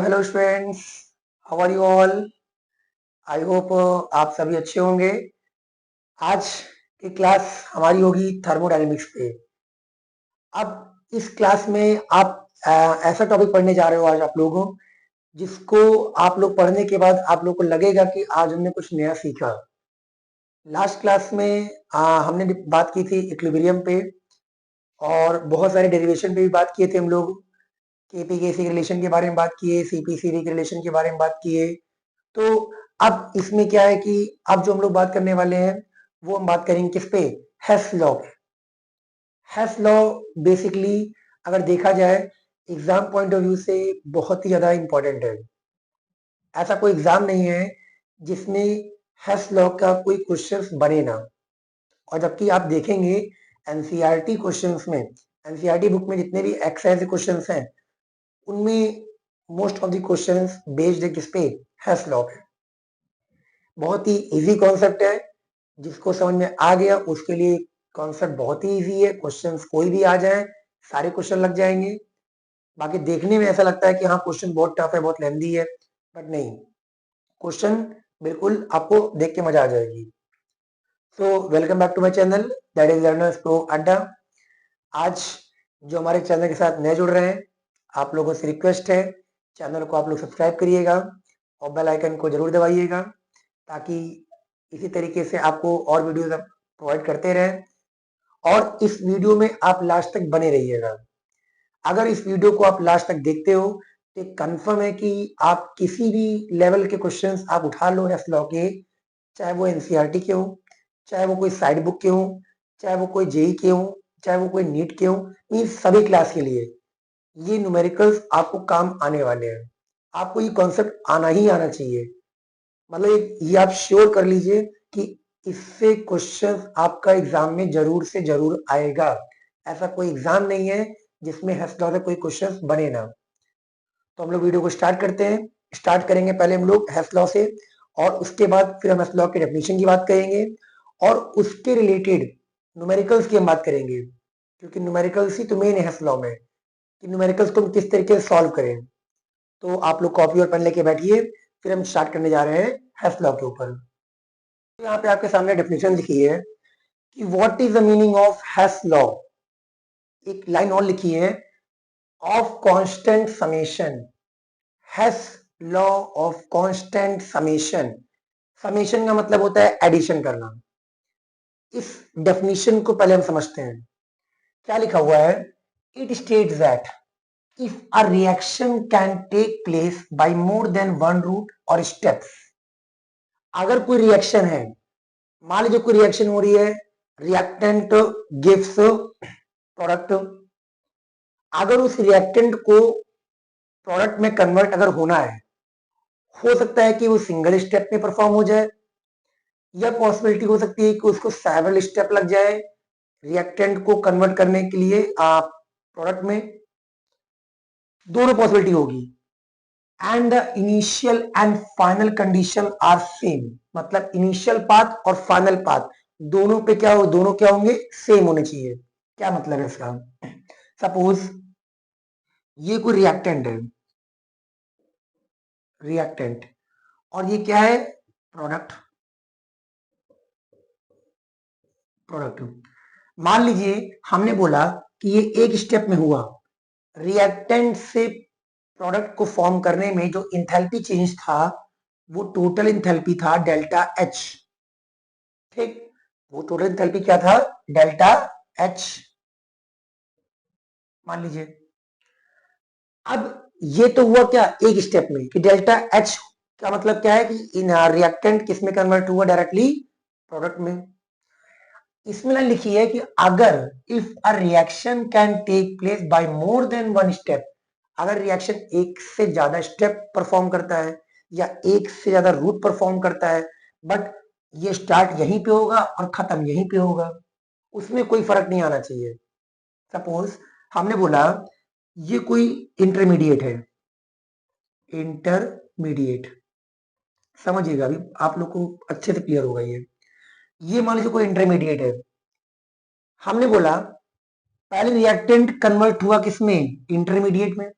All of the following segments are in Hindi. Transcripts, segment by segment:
Hello students, how are you all. I hope आप सभी अच्छे होंगे। आज की क्लास हमारी होगी थर्मोडायनेमिक्स पे। अब इस क्लास में आप ऐसा टॉपिक पढ़ने जा रहे हो आज आप लोगों, जिसको आप लोग पढ़ने के बाद आप लोग को लगेगा कि आज हमने कुछ नया सीखा। लास्ट क्लास में हमने बात की थी इक्विलिब्रियम पे और बहुत सारे डेरिवेशन पे भी बात किए थे हम लोग। केपी के सी रिलेशन के बारे में बात किए, सीपी सीवी के रिलेशन के बारे में बात किए। तो अब इसमें क्या है कि अब जो हम लोग बात करने वाले हैं वो हम बात करेंगे किस पे, हेस लॉ पे। हेस लॉ बेसिकली अगर देखा जाए एग्जाम पॉइंट ऑफ व्यू से बहुत ही ज्यादा इंपॉर्टेंट है। ऐसा कोई एग्जाम नहीं है जिसमें हेस लॉ का कोई क्वेश्चंस बने ना। और जबकि आप देखेंगे एनसीईआरटी क्वेश्चंस में, एनसीईआरटी बुक में जितने भी एक्सरसाइज क्वेश्चंस हैं उनमें most of the questions based है किस पे, हेस लॉ पे। बहुत ही इजी कॉन्सेप्ट है, जिसको समझ में आ गया उसके लिए कॉन्सेप्ट बहुत ही इजी है। क्वेश्चंस कोई भी आ जाए सारे क्वेश्चन लग जाएंगे। बाकी देखने में ऐसा लगता है कि हाँ क्वेश्चन बहुत टफ है, बहुत लेंदी है, बट नहीं, क्वेश्चन बिल्कुल आपको देख के मजा आ जाएगी। So welcome back to my channel, that is learners pro Adda. आज जो हमारे चैनल के साथ नए जुड़ रहे हैं, आप लोगों से रिक्वेस्ट है चैनल को आप लोग सब्सक्राइब करिएगा और बेल आइकन को जरूर दबाइएगा, ताकि इसी तरीके से आपको और वीडियोस प्रोवाइड करते रहें। और इस वीडियो में आप लास्ट तक बने रहिएगा। अगर इस वीडियो को आप लास्ट तक देखते हो तो कंफर्म है कि आप किसी भी लेवल के क्वेश्चंस आप उठा लो हेस लॉ के, चाहे वो एनसीईआरटी के हो, चाहे वो कोई साइड बुक के हो, चाहे वो कोई जेई के हो, चाहे वो कोई नीट के हो, इन सभी क्लास के लिए ये न्यूमेरिकल्स आपको काम आने वाले हैं। आपको ये कॉन्सेप्ट आना ही आना चाहिए। मतलब ये आप श्योर कर लीजिए कि इससे क्वेश्चन आपका एग्जाम में जरूर से जरूर आएगा। ऐसा कोई एग्जाम नहीं है जिसमें हेस लॉ से कोई क्वेश्चन बने ना। तो हम लोग वीडियो को स्टार्ट करते हैं। स्टार्ट करेंगे पहले हम लोग हेस लॉ से, और उसके बाद फिर हम हेस लॉ के डेफिनेशन की बात करेंगे और उसके रिलेटेड न्यूमेरिकल्स की हम बात करेंगे, क्योंकि न्यूमेरिकल्स ही तो मेन है हेस लॉ में कि न्यूमेरिकल्स को हम किस तरीके से सॉल्व करें। तो आप लोग कॉपी और पेन लेके बैठिए, फिर हम स्टार्ट करने जा रहे हैं हेस लॉ के ऊपर। यहाँ पे आपके सामने डेफिनेशन लिखी है कि what is the meaning of Hess law. एक लाइन और लिखी है, of constant summation, Hess law of constant summation. Summation का मतलब होता है एडिशन करना। इस डेफिनेशन को पहले हम समझते हैं। क्या लिखा हुआ है, it states that if a reaction can take place by more than one route और स्टेप्स। अगर कोई रिएक्शन है, मान लीजिए कोई रिएक्शन हो रही है, रिएक्टेंट गिव्स प्रोडक्ट, अगर उस रिएक्टेंट को प्रोडक्ट में कन्वर्ट अगर होना है, हो सकता है कि वो सिंगल स्टेप में परफॉर्म हो जाए, या पॉसिबिलिटी हो सकती है कि उसको सेवरल स्टेप लग जाए रिएक्टेंट को कन्वर्ट करने के लिए प्रोडक्ट में। दोनों पॉसिबिलिटी होगी। And the initial and final condition are same, मतलब इनिशियल पाथ और फाइनल पाथ दोनों पे क्या हो, दोनों क्या होंगे, सेम होने चाहिए। क्या मतलब है इसका, सपोज ये कोई रिएक्टेंट है, रिएक्टेंट, और ये क्या है, प्रोडक्ट। प्रोडक्ट मान लीजिए हमने बोला कि ये एक स्टेप में हुआ, रिएक्टेंट से प्रोडक्ट को फॉर्म करने में जो इंथैल्पी चेंज था वो टोटल इंथैल्पी था डेल्टा एच। ठीक, वो टोटल इंथैल्पी क्या था, डेल्टा एच मान लीजिए। अब ये तो हुआ क्या, एक स्टेप में, कि डेल्टा एच का मतलब क्या है कि इन रिएक्टेंट किस में कन्वर्ट हुआ, डायरेक्टली प्रोडक्ट में। इसमें लाइन लिखी है कि अगर if a reaction can take place by more than one step, अगर रिएक्शन एक से ज्यादा स्टेप परफॉर्म करता है या एक से ज्यादा रूट परफॉर्म करता है, बट ये स्टार्ट यहीं पे होगा और खत्म यहीं पे होगा, उसमें कोई फर्क नहीं आना चाहिए। सपोज हमने बोला ये कोई इंटरमीडिएट है, इंटरमीडिएट, समझिएगा अभी आप लोग को अच्छे से क्लियर होगा। ये मान लीजिए कोई इंटरमीडिएट है, हमने बोला पहले रिएक्टेंट कन्वर्ट हुआ किसमें, इंटरमीडिएट में।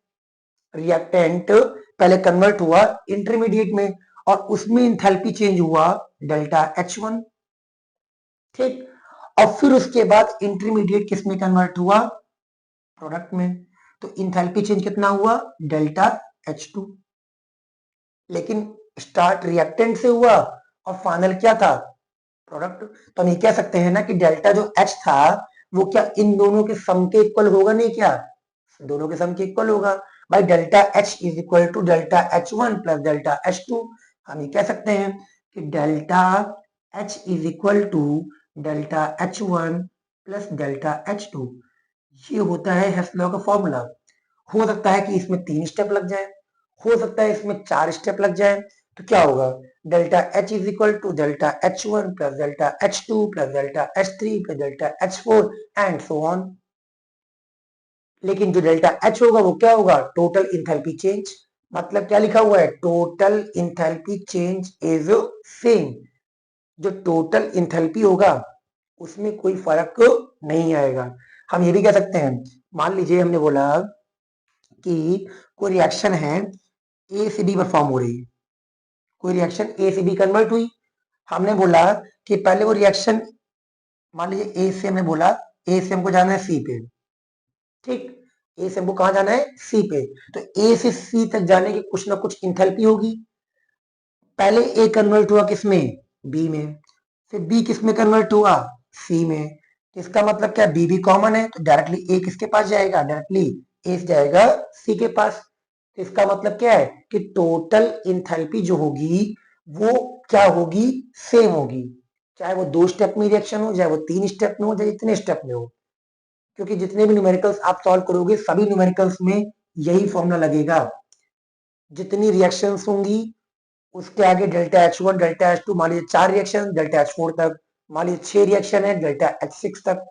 रिएक्टेंट पहले कन्वर्ट हुआ इंटरमीडिएट में और उसमें इंथैल्पी चेंज हुआ डेल्टा H1, ठीक। और फिर उसके बाद इंटरमीडिएट किस में कन्वर्ट हुआ, प्रोडक्ट में, तो इंथैल्पी चेंज कितना हुआ, डेल्टा H2। लेकिन स्टार्ट रिएक्टेंट से हुआ और फाइनल क्या था, प्रोडक्ट। तो हम ये कह सकते हैं ना कि डेल्टा जो H था वो क्या इन दोनों के सम के इक्वल होगा, नहीं क्या, दोनों के सम के इक्वल होगा। भाई delta H is equal to delta H1 plus delta H2। हम ये कह सकते हैं कि delta H is equal to delta H1 plus delta H2। ये होता है हेस लॉ का फॉर्मूला। हो सकता है कि इसमें 3 स्टेप लग जाए, हो सकता है इसमें 4 स्टेप लग जाए। तो क्या होगा, delta H is equal to delta H1 plus delta H2 plus delta H3 plus delta H4 and so on. लेकिन जो डेल्टा H होगा वो क्या होगा, टोटल इंथैल्पी चेंज। मतलब क्या लिखा हुआ है, total enthalpy change is same. जो टोटल इंथैल्पी होगा उसमें कोई फर्क नहीं आएगा। हम ये भी कह सकते हैं, मान लीजिए हमने बोला कि कोई रिएक्शन है ए से बी परफॉर्म हो रही है, कोई रिएक्शन ए से बी कन्वर्ट हुई। हमने बोला कि पहले वो रिएक्शन, मान लीजिए ए से हमने बोला, ए से हमको जाना है सी पे, ठीक। ए से हमको कहा जाना है सी पे, तो ए से सी तक जाने की कुछ ना कुछ इंथैल्पी होगी। पहले ए कन्वर्ट हुआ किसमें, बी में, फिर बी किस में कन्वर्ट हुआ, सी में। इसका मतलब क्या, बी भी कॉमन है तो डायरेक्टली ए किसके पास जाएगा, डायरेक्टली ए जाएगा सी के पास। तो इसका मतलब क्या है कि टोटल इंथैल्पी जो होगी वो क्या होगी, सेम होगी। चाहे वो 2 स्टेप में रिएक्शन हो, चाहे वो 3 स्टेप में हो, चाहे जितने स्टेप में हो। क्योंकि जितने भी न्यूमेरिकल्स आप सॉल्व करोगे सभी न्यूमेरिकल्स में यही फॉर्मूला लगेगा। जितनी रिएक्शंस होंगी उसके आगे डेल्टा H1 डेल्टा H2, मान लीजिए 4 रिएक्शन डेल्टा H4 तक, मान लीजिए 6 रिएक्शन है डेल्टा H6 तक,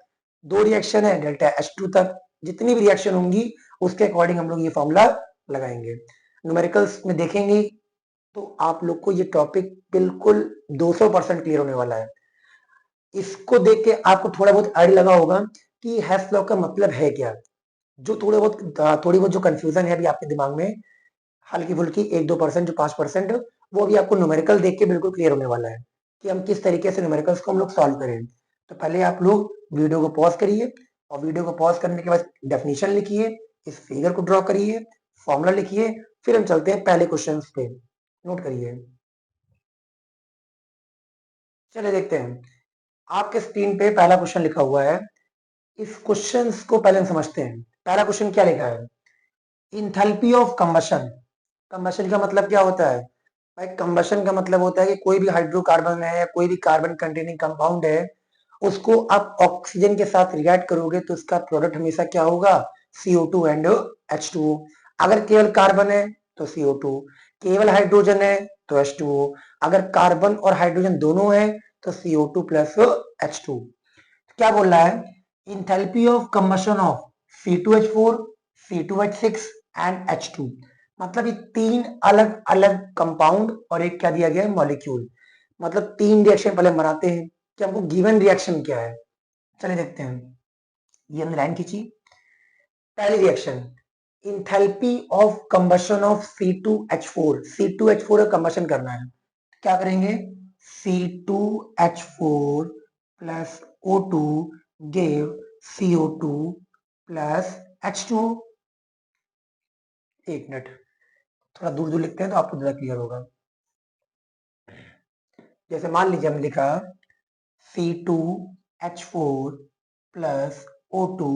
2 रिएक्शन है डेल्टा H2 तक। जितनी भी रिएक्शन होंगी उसके अकॉर्डिंग हम लोग ये फॉर्मूला लगाएंगे। न्यूमेरिकल्स में देखेंगे तो आप लोग को ये टॉपिक बिल्कुल 200% क्लियर होने वाला है। इसको देख के आपको थोड़ा बहुत आइडिया लगा होगा कि हेस लॉ का मतलब है क्या। जो थोड़ी बहुत जो कंफ्यूजन है अभी आपके दिमाग में, हल्की फुल्की 1-2% जो 5%, वो अभी आपको न्यूमेरिकल देख के बिल्कुल क्लियर होने वाला है कि हम किस तरीके से न्यूमेरिकल्स को हम लोग सॉल्व करें। तो पहले आप लोग वीडियो को पॉज करिए और वीडियो को पॉज करने के बाद डेफिनेशन लिखिए, इस फिगर को ड्रॉ करिए, फॉर्मूला लिखिए, फिर हम चलते हैं पहले क्वेश्चन पे। नोट करिए, चलिए देखते हैं। आपके स्क्रीन पे पहला क्वेश्चन लिखा हुआ है। इस क्वेश्चन को पहले हम समझते हैं। पहला क्वेश्चन क्या लिखा है, इंथैल्पी ऑफ कंबशन। कंबशन का मतलब क्या होता है, भाई कंबशन का मतलब होता है कि कोई भी हाइड्रोकार्बन है या कोई भी कार्बन कंटेनिंग कंपाउंड है, उसको आप ऑक्सीजन के साथ रिएक्ट करोगे तो उसका प्रोडक्ट हमेशा क्या होगा, CO2 एंड H2O। अगर केवल कार्बन है तो CO2, केवल हाइड्रोजन है तो H2O, अगर कार्बन और हाइड्रोजन दोनों है तो CO2 प्लस H2। क्या बोल रहा है, enthalpy of combustion of C2H4, C2H6 and H2। मतलब ये 3 अलग अलग कंपाउंड और एक क्या दिया गया है, मॉलिक्यूल। मतलब 3 रिएक्शन पहले बनाते हैं कि हमको गिवन रिएक्शन क्या है। चलिए देखते हैं, ये हमने लाइन खींची। पहली reaction, enthalpy of combustion of C2H4। C2H4 का कंबशन करना है, क्या करेंगे, C2H4 plus O2 give CO2 plus H2। एक मिनट, थोड़ा दूर दूर लिखते हैं तो आपको ज्यादा क्लियर होगा। जैसे मान लीजिए हमने लिखा C2H4 plus O2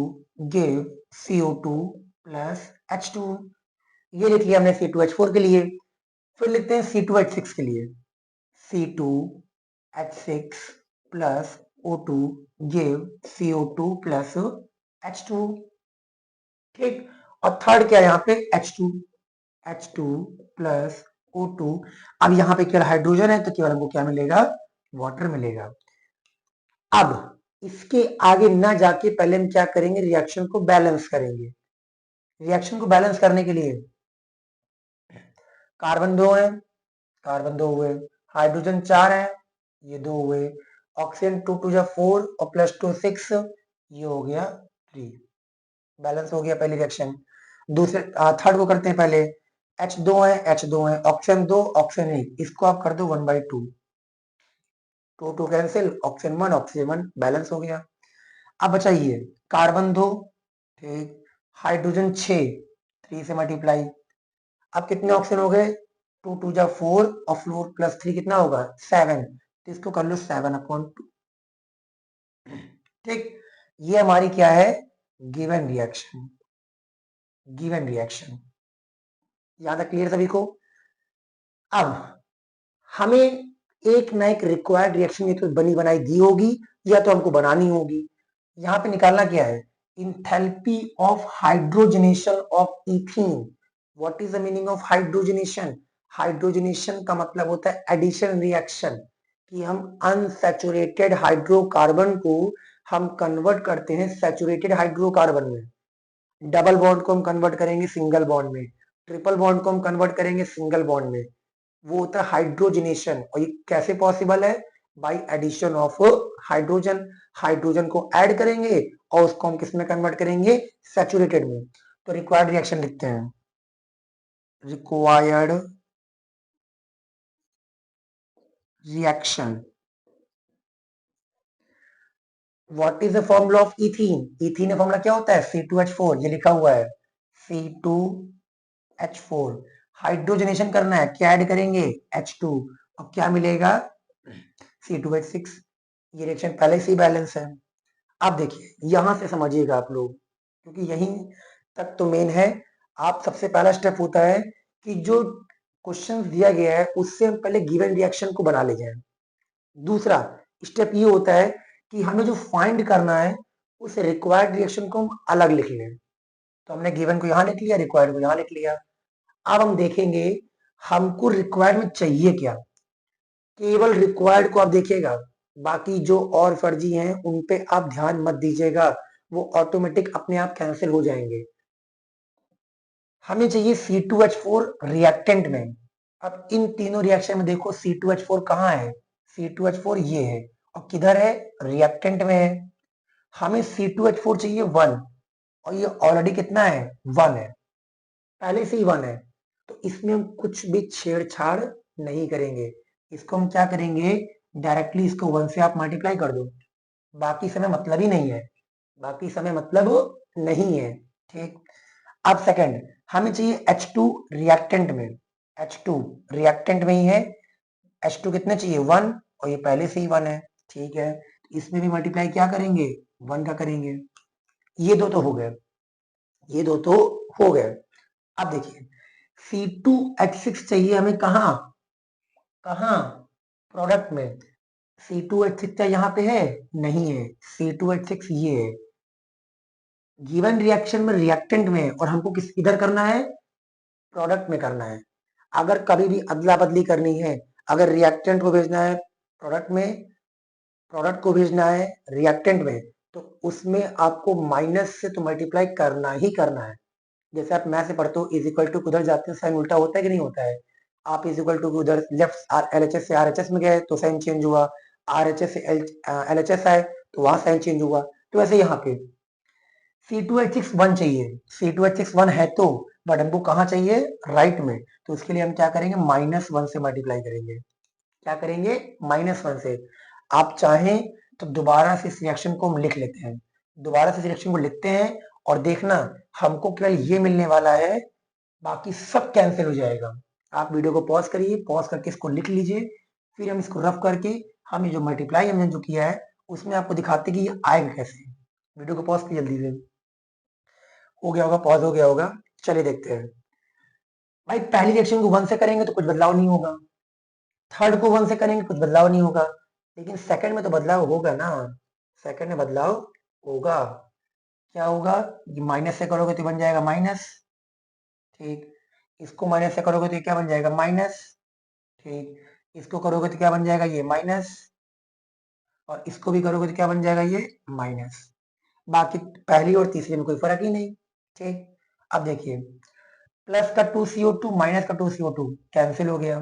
give CO2 plus H2। ये लिख लिया हमने C2H4 के लिए। फिर लिखते हैं C2H6 के लिए, C2H6 plus O2 give CO2 plus H2, ठीक। और थर्ड क्या है यहाँ पे, H2 प्लस O2। अब यहाँ पे केवल हाइड्रोजन है तो केवल हमको क्या मिलेगा, वाटर मिलेगा। अब इसके आगे ना जाके पहले हम क्या करेंगे, रिएक्शन को बैलेंस करेंगे। रिएक्शन को बैलेंस करने के लिए कार्बन 2 है, कार्बन 2 हुए, हाइड्रोजन 4 है, ये 2 हुए, ऑक्सीजन 2 2 जा 4 और प्लस 2 6, ये हो गया 3। बैलेंस हो गया पहली रिएक्शन। दूसरे थर्ड को करते हैं पहले। H2 है, ऑप्शन 2 ऑप्शन 1, इसको आप कर दो 1/2, 2 कैंसिल, ऑप्शन 1 बैलेंस हो गया। अब बचाइए कार्बन 2, ठीक, हाइड्रोजन 6, 3 से मल्टीप्लाई। अब कितने ऑप्शन हो गए, 2 जा 4 और 4 + 3 कितना होगा 7, तो इसको कर लो 7/2। ठीक, ये हमारी क्या है, गिवन रिएक्शन, गिवन रिएक्शन। यहां तक क्लियर सभी को। अब हमें एक ना एक रिक्वायर्ड रिएक्शन ये तो बनी बनाई दी होगी या तो हमको बनानी होगी। यहाँ पे निकालना क्या है, enthalpy of hydrogenation of ethene. What is the meaning of hydrogenation, hydrogenation का मतलब होता है एडिशन रिएक्शन, कि हम अनसैचुरेटेड हाइड्रोकार्बन को हम कन्वर्ट करते हैं सैचुरेटेड हाइड्रोकार्बन में। डबल बॉन्ड को हम कन्वर्ट करेंगे सिंगल बॉन्ड में, ट्रिपल बॉन्ड को हम कन्वर्ट करेंगे सिंगल बॉन्ड में। वो होता है हाइड्रोजनेशन, और ये कैसे पॉसिबल है, by addition of hydrogen. Hydrogen को ऐड करेंगे और उसको हम किस में कन्वर्ट करेंगे, सैचुरेटेड में। तो रिक्वायर्ड रिएक्शन लिखते हैं, required reaction. What is the formula of ethene, ethene का फॉर्मूला क्या होता है, C2H4, ये लिखा हुआ है C2H4। हाइड्रोजनेशन करना है, क्या ऐड करेंगे H2, और क्या मिलेगा C2H6। ये रिएक्शन पहले से ही बैलेंस है। आप देखिए यहां से समझिएगा आप लोग, क्योंकि यहीं तक तो मेन है। आप सबसे पहला स्टेप होता है कि जो क्वेश्चन दिया गया है उससे हम पहले गिवन रिएक्शन को बना ले जाए। दूसरा स्टेप ये होता है कि हमें जो फाइंड करना है उस रिक्वायर्ड रिएक्शन को हम अलग लिख लें। तो हमने गिवन को यहाँ लिख लिया, रिक्वायर्ड को यहाँ लिख लिया। अब हम देखेंगे हमको रिक्वायर्ड में चाहिए क्या, केवल रिक्वायर्ड को आप देखिएगा, बाकी जो और फर्जी हैं उन पे आप ध्यान मत दीजिएगा, वो ऑटोमेटिक अपने आप कैंसिल हो जाएंगे। हमें चाहिए C2H4 रिएक्टेंट में। अब इन तीनों रिएक्शन में देखो C2H4 कहाँ है, C2H4 ये है, और किधर है, रिएक्टेंट में है। हमें C2H4 चाहिए 1, और ये ऑलरेडी कितना है 1 है, पहले से ही 1 है। तो इसमें हम कुछ भी छेड़छाड़ नहीं करेंगे, इसको हम क्या करेंगे, डायरेक्टली इसको 1 से आप मल्टीप्लाई कर दो, बाकी समय मतलब ही नहीं है, बाकी समय मतलब नहीं है। ठीक, अब सेकंड हमें चाहिए H2 रिएक्टेंट में, H2 रिएक्टेंट में ही है, H2 कितने चाहिए 1, और ये पहले से ही 1 है। ठीक है, इसमें भी मल्टीप्लाई क्या करेंगे 1 का करेंगे। ये दो तो हो गए, ये दो तो हो गए। अब देखिए C2H6 चाहिए हमें, कहाँ कहाँ, प्रोडक्ट में। C2H6 क्या यहाँ पे है, नहीं है, C2H6 ये है, गिवन रिएक्शन में रिएक्टेंट में, और हमको किस इधर करना है, प्रोडक्ट में करना है। अगर कभी भी अदला बदली करनी है, अगर रिएक्टेंट को भेजना है प्रोडक्ट में, प्रोडक्ट को भेजना है रिएक्टेंट में, तो उसमें आपको माइनस से तो मल्टीप्लाई करना ही करना है। जैसे आप मैथ से पढ़ते हो, इज इक्वल टू उधर जाते हैं साइन उल्टा होता है कि नहीं होता है। आप इज इक्वल टू उधर लेफ्ट LHS से RHS में गए तो साइन चेंज हुआ, RHS से LHS आए तो वहां साइन चेंज हुआ। तो वैसे यहाँ पे C2H6 1 चाहिए, C2H6 1 है तो, बट हमको कहाँ चाहिए, राइट में। तो उसके लिए हम क्या करेंगे, -1 से मल्टीप्लाई करेंगे। क्या करेंगे, -1 से। आप चाहें तो दोबारा से इस रिएक्शन को हम लिख लेते हैं, दोबारा से इस रिएक्शन को लिखते हैं, और देखना हमको केवल ये मिलने वाला है, बाकी सब कैंसिल हो जाएगा। आप वीडियो को पॉज करिए, पॉज करके इसको लिख लीजिए, फिर हम इसको रफ करके हम ये जो मल्टीप्लाई हमने जो किया है उसमें आपको दिखाते कि ये आएगा कैसे। वीडियो को पॉज कीजिए जल्दी से, हो गया होगा, पॉज हो गया होगा। चलिए देखते हैं। भाई पहली रिएक्शन को 1 से करेंगे तो कुछ बदलाव नहीं होगा, थर्ड को 1 से करेंगे कुछ बदलाव नहीं होगा, लेकिन सेकंड में तो बदलाव होगा ना, सेकंड में बदलाव होगा। क्या होगा, ये माइनस से करोगे तो बन जाएगा माइनस, ठीक, इसको माइनस से करोगे तो क्या बन जाएगा माइनस, ठीक, इसको करोगे तो क्या बन जाएगा ये माइनस, और इसको भी करोगे तो क्या बन जाएगा ये माइनस। बाकी पहली और तीसरी में कोई फर्क ही नहीं। ठीक, अब देखिए प्लस का 2CO2 माइनस का 2CO2 कैंसिल हो गया,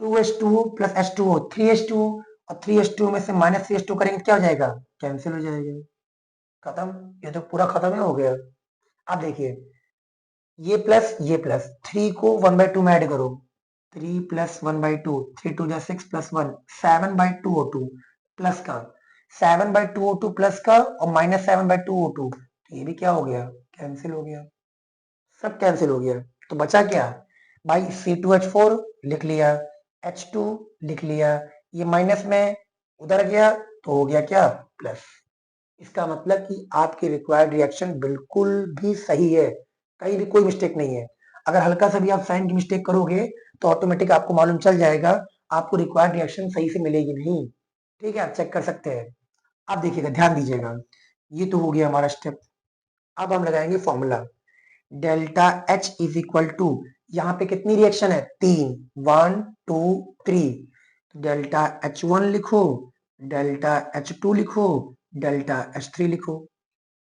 2H2O प्लस H2O 3H2O, और 3H2O में से -3H2 करेंगे क्या हो जाएगा, कैंसिल हो जाएगा, खत्म। ये तो पूरा खत्म ही हो गया। अब देखिए ये प्लस 3 को 1/2 में ऐड करो, 3 प्लस 1/2, 3 2 जा 6 प्लस 1 7/2O2 प्लस का 7/2O2 प्लस का और माइनस 7/2O2, तो ये भी क्या हो गया, कैंसिल हो गया, सब कैंसिल हो गया। तो बचा क्या भाई, C2H4 लिख लिया, H2 लिख लिया, ये माइनस में उधर गया तो हो गया क्या, प्लस। इसका मतलब कि आपकी रिक्वायर्ड रिएक्शन बिल्कुल भी सही है, कहीं भी कोई मिस्टेक नहीं है। अगर हल्का सा भी आप साइन की मिस्टेक करोगे तो ऑटोमेटिक आपको मालूम चल जाएगा, आपको रिक्वायर्ड रिएक्शन सही से मिलेगी नहीं। ठीक है, आप चेक कर सकते हैं। अब देखिएगा, ध्यान दीजिएगा, ये तो हो गया हमारा स्टेप। अब हम लगाएंगे formula, delta H is equal to, यहाँ पे कितनी रिएक्शन है, 3, 1 2 3, डेल्टा H1 लिखो, डेल्टा H2 लिखो, डेल्टा H3 लिखो।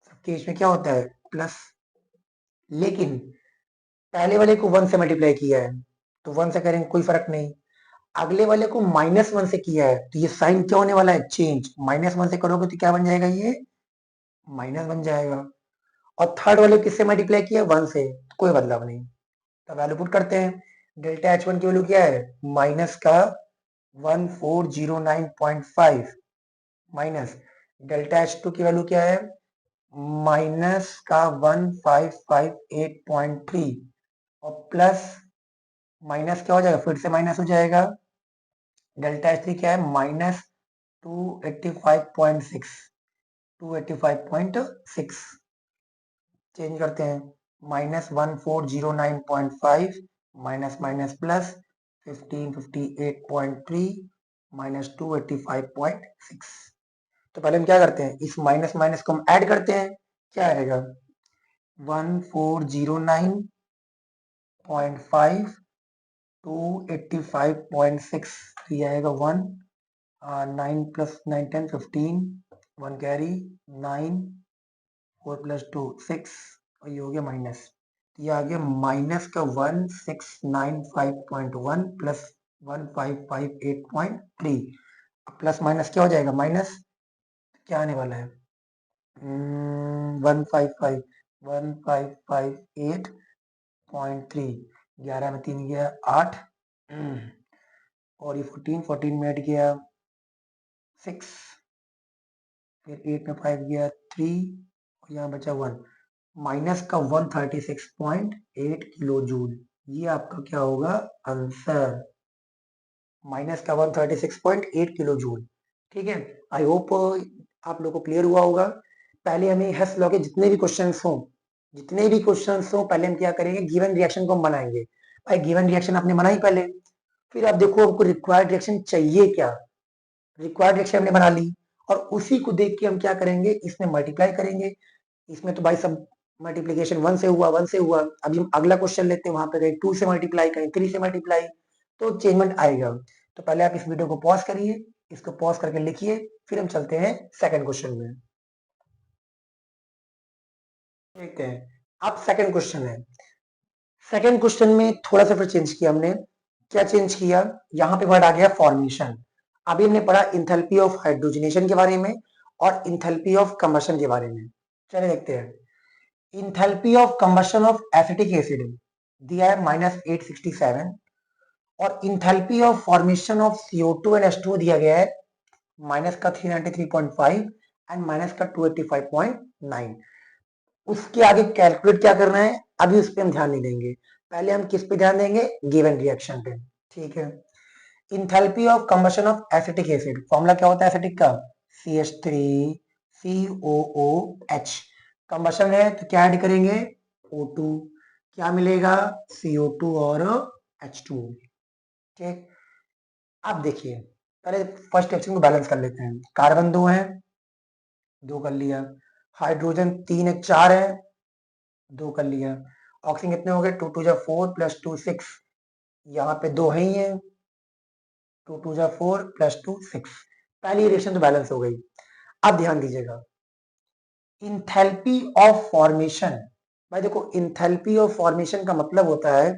सबके इसमें क्या होता है, प्लस। लेकिन पहले वाले को 1 से मल्टीप्लाई किया है तो 1 से करेंगे कोई फर्क नहीं, अगले वाले को -1 से किया है तो ये साइन क्या होने वाला है, चेंज। -1 से करोगे तो क्या बन जाएगा, ये माइनस बन जाएगा। और थर्ड वाले को किससे मल्टीप्लाई किया, 1 से, तो कोई बदलाव नहीं। तो वैल्यू पुट करते हैं, डेल्टा H1 की वैल्यू क्या है, माइनस का 1409.5 माइनस डेल्टा H2 की वैल्यू क्या है, माइनस का 1558.3 और प्लस माइनस क्या हो जाएगा, फिर से माइनस हो जाएगा, डेल्टा H3 क्या है, माइनस 285.6 285.6 चेंज करते हैं, minus 1409.5 minus minus plus 1558.3 minus 285.6। तो पहले हम क्या करते हैं, इस माइनस माइनस को हम ऐड करते हैं, क्या आएगा 1409.5 285.6, ये आएगा 1, 9 प्लस 9 10 15, 1 कैरी 9, 4 प्लस 2 6 और ये हो गया माइनस, ये आ गया माइनस का 1695.1 प्लस 1558.3, प्लस माइनस क्या हो जाएगा, माइनस क्या आने वाला है, 1558.3, 11 में 3 गया 8, और ये 14 में हट गया 6, फिर 8 में 5 गया 3 और यहाँ बचा 1, माइनस का 136.8 किलो जूल, ये आपका क्या होगा आंसर, माइनस का 136.8 किलो जूल। ठीक है, आई होप आप लोगों को क्लियर हुआ होगा। पहले हमें हेस लॉ के जितने भी क्वेश्चंस हों, पहले हम क्या करेंगे, गिवन रिएक्शन को हम बनाएंगे। भाई गिवन रिएक्शन आपने बनाई पहले, फिर आप देखो हमको रिक्वायर्ड रिएक्शन चाहिए क्या, रिक्वायर्ड रिएक्शन हमने बना ली और उसी को देख के हम क्या करेंगे, इसमें मल्टीप्लाई करेंगे। इसमें तो भाई सब मल्टीप्लीकेशन 1 से हुआ, 1 से हुआ। अभी हम अगला क्वेश्चन लेते हैं, वहां पे कहीं 2 से मल्टीप्लाई, कहीं 3 से मल्टीप्लाई, तो चेंजमेंट आएगा। तो पहले आप इस वीडियो को पॉज करिए, इसको पॉज करके लिखिए, फिर हम चलते हैं सेकंड क्वेश्चन में। देखते हैं, अब सेकंड क्वेश्चन है। सेकंड क्वेश्चन में थोड़ा सा फिर चेंज किया हमने, क्या चेंज किया, यहाँ पे वर्ड आ गया फॉर्मेशन। अभी हमने पढ़ा इंथैल्पी ऑफ हाइड्रोजनेशन के बारे में और इंथैल्पी ऑफ कंबशन के बारे में। चलिए देखते हैं, enthalpy of combustion of acetic acid दिया है -867 और enthalpy of formation of CO2 and H2 दिया गया है माइनस का 393.5 एंड माइनस का 285.9। उसके आगे कैलकुलेट क्या करना है, अभी उस पर हम ध्यान नहीं देंगे, पहले हम किस पे ध्यान देंगे, गिवन रिएक्शन पे। ठीक है, enthalpy of combustion of acetic acid, formula क्या होता है एसिटिक का, CH3COOH। कंबशन है तो क्या ऐड करेंगे, O2, क्या मिलेगा, CO2 और H2। ठीक, अब देखिए पहले फर्स्ट रिएक्शन को बैलेंस कर लेते हैं, कार्बन 2 है, 2 कर लिया, हाइड्रोजन 3 है, 4 है, 2 कर लिया, ऑक्सीजन कितने हो गए, 2 2 जा 4 प्लस 2 6, यहाँ पे 2 है ही है, 2 2 जा 4 प्लस 2 6, पहली रिएक्शन तो बैलेंस हो गई। अब ध्यान दीजिएगा, इंथैल्पी ऑफ फॉर्मेशन, भाई देखो इंथैल्पी ऑफ फॉर्मेशन का मतलब होता है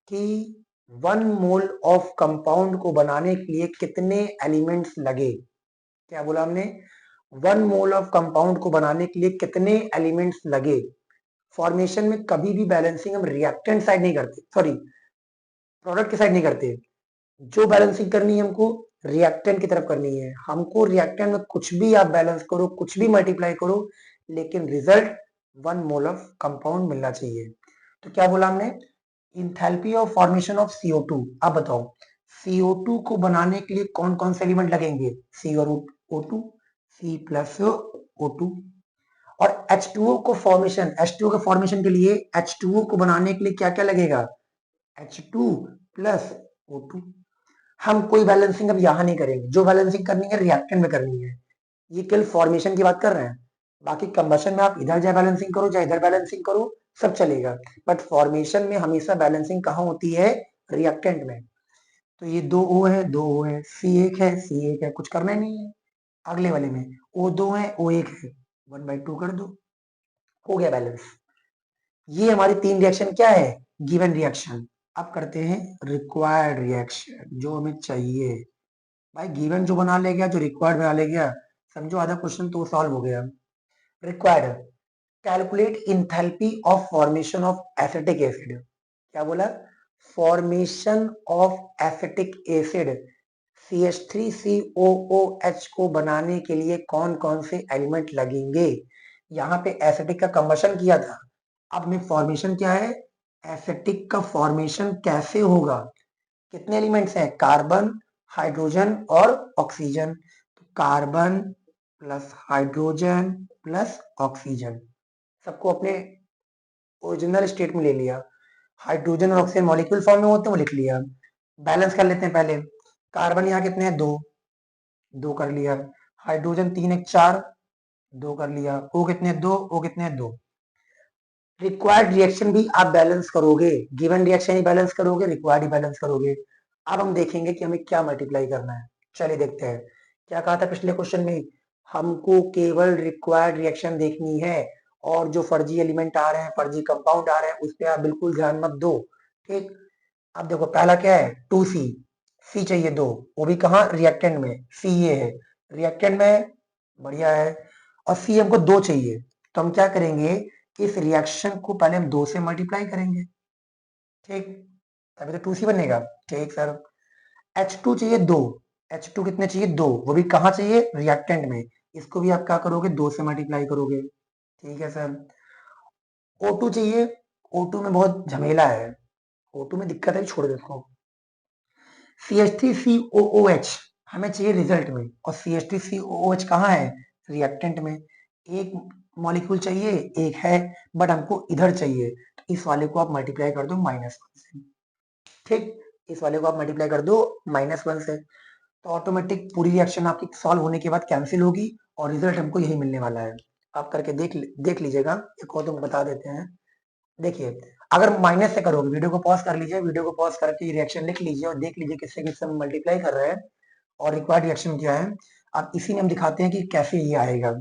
कि 1 मोल ऑफ कंपाउंड को बनाने के लिए कितने एलिमेंट्स लगे। क्या बोला हमने, 1 मोल ऑफ कंपाउंड को बनाने के लिए कितने एलिमेंट्स लगे। फॉर्मेशन में कभी भी बैलेंसिंग हम रिएक्टेंट साइड नहीं करते, सॉरी प्रोडक्ट की साइड नहीं करते। जो बैलेंसिंग करनी है हमको रिएक्टेंट की तरफ करनी है। हमको रिएक्टेंट में कुछ भी आप बैलेंस करो, कुछ भी मल्टीप्लाई करो, लेकिन रिजल्ट 1 मोल ऑफ कंपाउंड मिलना चाहिए। तो क्या बोला हमने, enthalpy of formation of CO2। अब बताओ CO2 को बनाने के लिए कौन कौन से एलिमेंट लगेंगे, C और O2, C प्लस O2। और H2O को फॉर्मेशन, H2O के फॉर्मेशन के लिए H2O को बनाने के लिए क्या क्या लगेगा, H2 प्लस O2। हम कोई बैलेंसिंग अब यहाँ नहीं करेंगे, जो बैलेंसिंग करनी है रिएक्टेंट में करनी है। ये केवल फॉर्मेशन की बात कर रहे हैं, बाकी कंबशन में आप इधर जाए बैलेंसिंग करो चाहे इधर बैलेंसिंग करो, सब चलेगा। बट फॉर्मेशन में हमेशा बैलेंसिंग कहाँ होती है, रिएक्टेंट में। तो ये 2 O है, 2 O है, C1 है, C1 है, कुछ करना ही नहीं है। अगले वाले में O2 है, O1 है, 1/2 कर दो, हो गया बैलेंस। ये हमारी 3 रिएक्शन क्या है, गिवन रिएक्शन। अब करते हैं रिक्वायर्ड रिएक्शन, जो हमें चाहिए। भाई गिवन जो बना ले गया, जो रिक्वायर्ड बना ले गया, समझो आधा क्वेश्चन तो सॉल्व हो गया। Required, calculate enthalpy of formation of acetic acid. क्या बोला, formation of acetic acid CH3COOH को बनाने के लिए कौन कौन से एलिमेंट लगेंगे। यहाँ पे एसिटिक का कंबशन किया था, अब में फॉर्मेशन क्या है, एसिटिक का फॉर्मेशन कैसे होगा, कितने एलिमेंट्स हैं, कार्बन, हाइड्रोजन और ऑक्सीजन। तो carbon plus hydrogen plus oxygen, सबको अपने ओरिजिनल स्टेट में ले लिया। हाइड्रोजन और ऑक्सीजन मॉलिक्यूल फॉर्म में होते हैं, वो लिख लिया। बैलेंस कर लेते हैं पहले। कार्बन यहाँ कितने हैं, 2, 2 कर लिया। हाइड्रोजन 3 1 4, 2 कर लिया। ओ कितने, 2, ओ कितने, 2। रिक्वायर्ड रिएक्शन भी आप बैलेंस करोगे, गिवन रिएक्शन ही बैलेंस करोगे, रिक्वायर्ड ही बैलेंस करोगे। अब हम देखेंगे कि हमें क्या मल्टीप्लाई करना है। चलिए देखते हैं, क्या कहा था पिछले क्वेश्चन में, हमको केवल रिक्वायर्ड रिएक्शन देखनी है, और जो फर्जी एलिमेंट आ रहे हैं, फर्जी कंपाउंड आ रहे हैं, उस पर आप बिल्कुल ध्यान मत दो। ठीक, अब देखो पहला क्या है, 2C, C चाहिए 2, वो भी कहाँ, रिएक्टेंट में। C ये है रिएक्टेंट में, बढ़िया है। और C हमको 2 चाहिए, तो हम क्या करेंगे, इस रिएक्शन को पहले हम 2 से मल्टीप्लाई करेंगे। ठीक, तभी तो 2C बनेगा। ठीक सर, H2 चाहिए 2, H2 कितने चाहिए, 2, वो भी कहाँ चाहिए, रिएक्टेंट में। इसको भी आप क्या करोगे, 2 से मल्टीप्लाई करोगे। ठीक है सर, O2 चाहिए, O2 में बहुत झमेला है, O2 में दिक्कत है, छोड़ देता हूँ। CH3COOH हमें चाहिए रिजल्ट में, और CH3COOH कहाँ है, रिएक्टेंट में। एक मॉलिक्यूल चाहिए, एक है, बट हमको इधर चाहिए, तो इस वाले को आप मल्टीप्लाई कर दो -1 से। ठीक, इस वाले को आप मल्टीप्लाई कर दो -1 से, तो ऑटोमेटिक पूरी रिएक्शन आपकी सॉल्व होने के बाद कैंसिल होगी, और रिजल्ट हमको यही मिलने वाला है। आप करके देख लीजिएगा, एक और तो बता देते हैं। देखिए, अगर माइनस से करोगे, वीडियो को पॉज कर लीजिए, वीडियो को पॉज करके रिएक्शन लिख लीजिए और देख लीजिए किससे किससे हम मल्टीप्लाई कर रहे हैं और रिक्वायर्ड रिएक्शन क्या है। अब इसी में हम दिखाते हैं कि कैसे ये आएगा।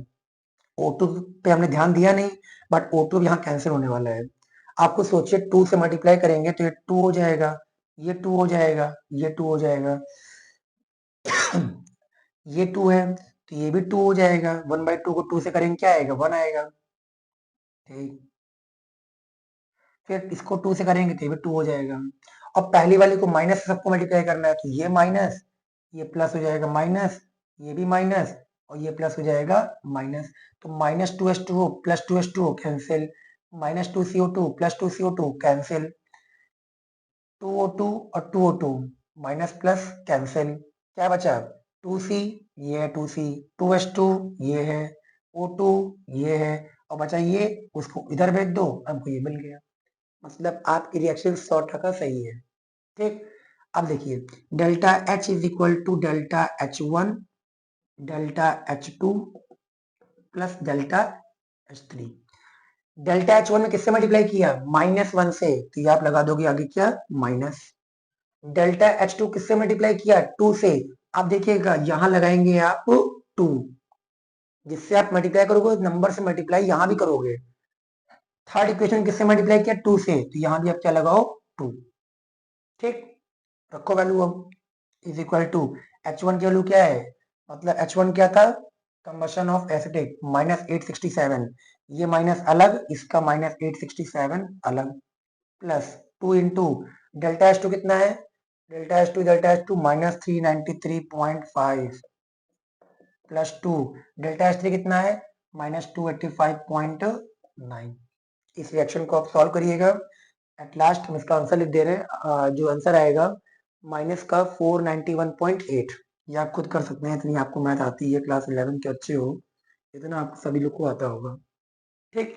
O2 पे हमने ध्यान दिया नहीं, बट O2 यहाँ कैंसिल होने वाला है। आपको सोचिए 2 से मल्टीप्लाई करेंगे तो ये 2 हो जाएगा, ये 2 हो जाएगा, ये 2 हो जाएगा, ये 2 है तो ये भी 2 हो जाएगा। 1/2 को 2 से करेंगे क्या आएगा, 1 आएगा। ठीक, फिर इसको 2 से करेंगे तो ये भी 2 हो जाएगा। अब पहली वाली को माइनस से सबको मल्टीप्लाई करना है, तो ये माइनस, ये प्लस हो जाएगा, माइनस, ये भी माइनस, और ये प्लस हो जाएगा माइनस। तो -2H2O plus 2H2O cancel, -2CO2 plus 2CO2 cancel, 2O2 और 2O2 माइनस प्लस कैंसिल, क्या बचा, 2C, ये है 2C, 2H2 ये है, O2 ये है, और बचा ये, उसको इधर भेज दो, हमको ये मिल गया। मतलब आपकी रिएक्शन 100% सही है। ठीक, अब देखिए, delta H is equal to delta H1 delta H2 plus delta H3। Delta H1 में किससे मल्टीप्लाई किया, -1 से, तो ये आप लगा दोगे आगे क्या, माइनस। डेल्टा H2 किससे मल्टीप्लाई किया, 2 से। आप देखिएगा यहाँ लगाएंगे आप 2, जिससे आप मल्टीप्लाई करोगे नंबर से मल्टीप्लाई यहाँ भी करोगे। थर्ड इक्वेशन किससे मल्टीप्लाई किया, 2 से, तो यहाँ भी आप क्या लगाओ, 2। ठीक, रखो वैल्यू अब, इज इक्वल टू H1 की वैल्यू क्या है, मतलब H1 क्या था, कंबशन ऑफ एसिटिक -867, ये माइनस अलग, इसका माइनस 867 अलग, plus 2 into delta H two कितना है, delta H two minus 393.5 plus 2 delta H three कितना है माइनस 285.9। इस रिएक्शन को आप सॉल्व करिएगा। एट लास्ट हम इसका आंसर लिख दे रहे हैं, जो आंसर आएगा माइनस का 491.8। ये आप खुद कर सकते हैं, इतनी आपको मैथ आती है, क्लास 11 के अच्छे हो, इतना आप सभी लोग को आता होगा। ठीक,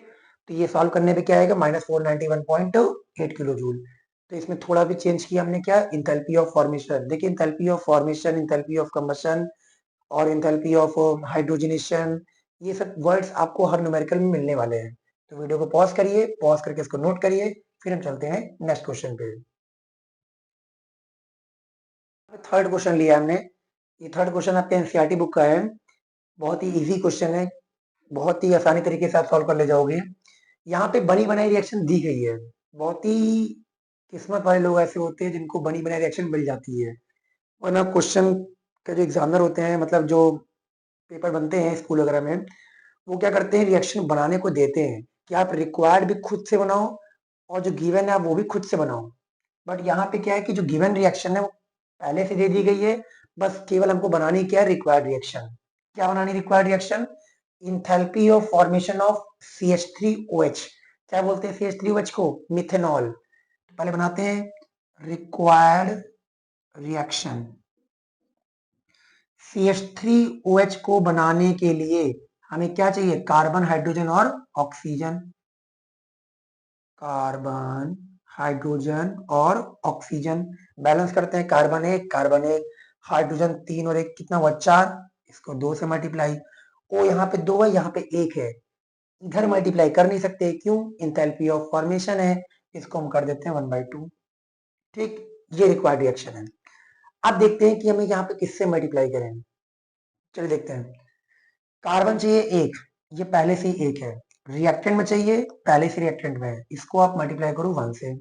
तो ये सॉल्व करने पे क्या आएगा माइनस 491.8 किलो जूल। तो इसमें थोड़ा भी चेंज किया हमने, क्या, इंथैल्पी ऑफ फॉर्मेशन। देखिए enthalpy of formation, enthalpy of combustion और इंथैल्पी ऑफ हाइड्रोजनेशन, ये सब वर्ड्स आपको हर न्यूमेरिकल में मिलने वाले हैं। तो वीडियो को पॉज करिए, पॉज करके इसको नोट करिए, फिर हम चलते हैं नेक्स्ट क्वेश्चन पे। थर्ड क्वेश्चन लिया हमने, ये थर्ड क्वेश्चन आपके एनसीईआरटी बुक का है, बहुत ही इजी क्वेश्चन है, बहुत ही आसानी तरीके से आप सॉल्व कर ले जाओगे। यहाँ पे बनी बनाई रिएक्शन दी गई है, बहुत ही किस्मत वाले लोग ऐसे होते हैं जिनको बनी बनाई रिएक्शन मिल जाती है, वरना क्वेश्चन के जो एग्जामिनर होते हैं, मतलब जो पेपर बनते हैं स्कूल वगैरह में, वो क्या करते हैं रिएक्शन बनाने को देते हैं कि आप रिक्वायर्ड भी खुद से बनाओ और जो गिवन है आप वो भी खुद से बनाओ। बट यहाँ पे क्या है कि जो गिवन रिएक्शन है वो पहले से दे दी गई है, बस केवल हमको बनानी क्या है, रिक्वायर्ड रिएक्शन। क्या बनानी required reaction, enthalpy of formation of CH3OH। क्या बोलते हैं CH3OH को, मिथेनॉल। पहले बनाते हैं रिक्वायर्ड रिएक्शन। CH3OH को बनाने के लिए हमें क्या चाहिए, कार्बन, हाइड्रोजन और ऑक्सीजन। कार्बन, हाइड्रोजन और ऑक्सीजन बैलेंस करते हैं, कार्बन एक, हाइड्रोजन 3 और 1 कितना हुआ 4, इसको 2 से मल्टीप्लाई। ओ यहाँ पे 2 है, यहाँ पे 1 है, इधर मल्टीप्लाई कर नहीं सकते, क्यों, इंथैल्पी ऑफ फॉर्मेशन है, इसको हम कर देते हैं 1/2। ठीक, ये रिक्वायर्ड रिएक्शन है। अब देखते हैं कि हमें यहाँ पे किससे मल्टीप्लाई करें। चलिए देखते हैं, कार्बन चाहिए 1, ये पहले से ही 1 है, रिएक्टेंट में चाहिए, पहले से रिएक्टेंट में है, इसको आप मल्टीप्लाई करो 1 से।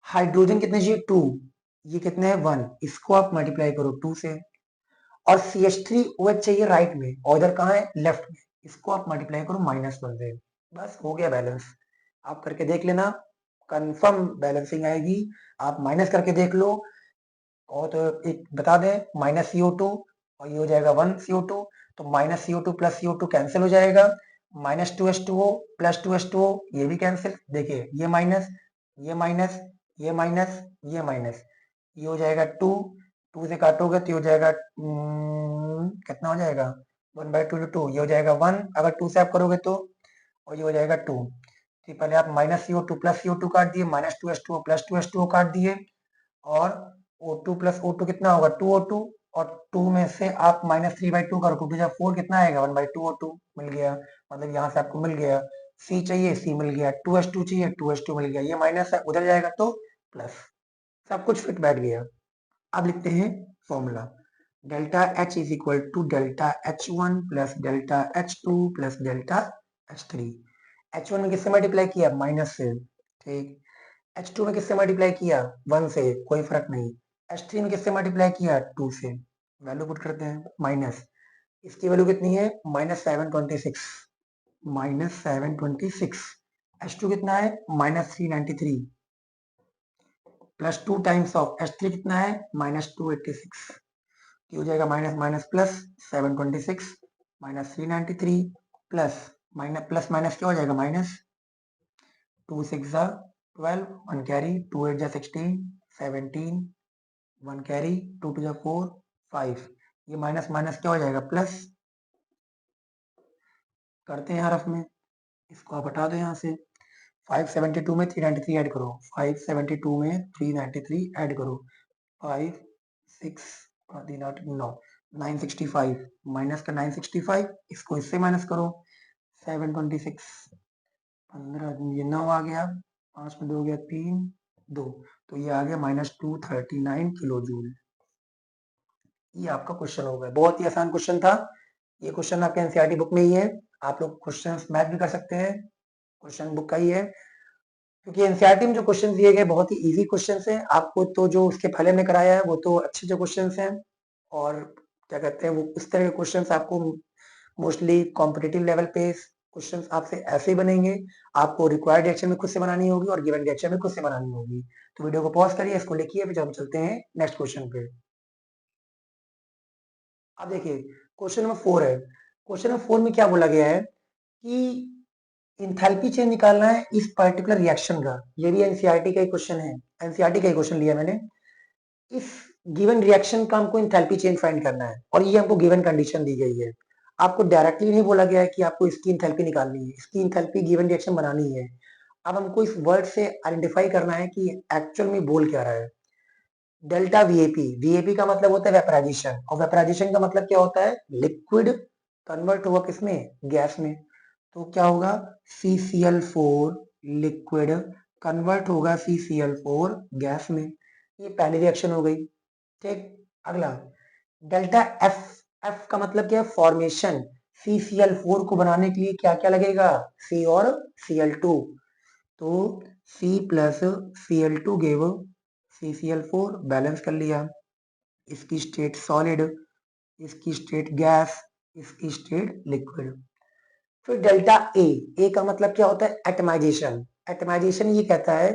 हाइड्रोजन कितने चाहिए 2, ये कितने है 1, इसको आप मल्टीप्लाई करो 2 से। और CH3OH चाहिए राइट में, और इधर कहाँ है, लेफ्ट में, इसको आप मल्टीप्लाई करो -1 से। बस हो गया बैलेंस। आप करके देख लेना, कंफर्म बैलेंसिंग आएगी। आप माइनस करके देख लो, और तो एक बता दें माइनस CO2 और ये हो जाएगा 1 CO2, तो minus CO2 plus CO2 cancel हो जाएगा, -2H2O प्लस 2H2O ये भी कैंसिल। देखिए ये माइनस, ये माइनस, ये माइनस, ये माइनस, ये हो जाएगा 2, 2 से काटोगे तो ये हो जाएगा कितना हो जाएगा 1/2, ये हो जाएगा 1 अगर 2 से आप करोगे तो, और ये हो जाएगा 2। तो पहले आप -CO2 प्लस CO2 काट दिए, -2H2O प्लस 2H2O काट दिए, और O2 प्लस O2 कितना होगा 2O2, और 2 में से आप -3/2 करो, 2 जब 4 कितना आएगा 1/2 O2 मिल गया, मतलब यहाँ से आपको मिल गया। C चाहिए C मिल गया, 2H2 चाहिए 2H2 मिल गया, ये माइनस है उधर जाएगा तो प्लस, सब कुछ फिट बैठ गया। अब लिखते हैं formula, delta H is equal to delta H1 plus delta H2 plus delta H3। H1 में किससे मल्टीप्लाई किया, माइनस से, ठीक। H2 में किससे मल्टीप्लाई किया 1 से, कोई फर्क नहीं। H3 में किससे मल्टीप्लाई किया 2 से, वैल्यू पुट करते हैं, माइनस, इसकी वैल्यू कितनी है -726, -726। H2 कितना है -393, प्लस 2 टाइम्स ऑफ H3 कितना है -286, ये हो जाएगा minus minus plus 726 -393 plus minus plus minus क्या हो जाएगा माइनस, 2 6 जा 12, 1 कैरी, 2 8 जा 16, 17, 1 कैरी, 2 2 जा 4, 5, ये माइनस माइनस क्या हो जाएगा प्लस, करते हैं हरफ में, इसको आप हटा दो यहाँ से। 572 में 393 ऐड करो, 572 में 393 ऐड करो, 5 6 3 8 9 965 माइनस का 965, इसको इससे माइनस करो 726, 15 ये 9 आ गया, 5 में 2 गया 3 2, तो ये आ गया -239 किलो जूल। ये आपका क्वेश्चन हो गया, बहुत ही आसान क्वेश्चन था। ये क्वेश्चन आपके एनसीईआरटी बुक में ही है, आप लोग क्वेश्चन मैथ भी कर सकते हैं, क्वेश्चन बुक का ही है, क्योंकि एनसीईआरटी में जो क्वेश्चन दिए गए बहुत ही इजी क्वेश्चन हैं। आपको तो जो उसके पहले में कराया है वो तो अच्छे जो क्वेश्चन हैं, और क्या कहते हैं वो इस तरह के क्वेश्चन आपको मोस्टली कॉम्पिटिटिव लेवल पे क्वेश्चन आपसे ऐसे ही बनेंगे, आपको रिक्वायर्ड रिएक्शन में खुद से बनानी होगी और गिवन रिएक्शन में खुद से बनानी होगी। तो वीडियो को पॉज करिए, इसको लिखिए, फिर हम चलते हैं नेक्स्ट क्वेश्चन पे। अब देखिए क्वेश्चन नंबर 4 है। क्वेश्चन नंबर 4 में क्या बोला गया है कि इंथैल्पी चेंज निकालना है इस पर्टिकुलर रिएक्शन का। ये भी एनसीईआरटी का ही क्वेश्चन है, एनसीईआरटी का ही क्वेश्चन लिया मैंने। इस गिवन रिएक्शन का हमको इंथैल्पी चेंज फाइंड करना है और ये हमको गिवन कंडीशन दी गई है। आपको डायरेक्टली नहीं बोला गया है कि आपको इसकी इंथैल्पी निकालनी है, इसकी इंथैल्पी गिवन रिएक्शन बनानी है। अब हमको इस वर्ड से आइडेंटिफाई करना है कि एक्चुअल में बोल क्या रहा है। डेल्टा वीएपी, वीएपी का मतलब होता है वेपराइजेशन, और वेपराइजेशन का मतलब क्या होता है, लिक्विड कन्वर्ट हुआ किसमें, गैस में। तो क्या होगा, CCl4 लिक्विड कन्वर्ट होगा CCl4 गैस में। ये पहली रिएक्शन हो गई। ठीक, अगला डेल्टा एफ, एफ का मतलब क्या है, फॉर्मेशन। CCl4 को बनाने के लिए क्या क्या लगेगा, C और Cl2। तो C plus Cl2 gave CCl4, balance कर लिया। इसकी स्टेट सॉलिड, इसकी स्टेट गैस, इसकी स्टेट लिक्विड। फिर डेल्टा ए का मतलब क्या होता है, एटमाइजेशन। एटमाइजेशन ये कहता है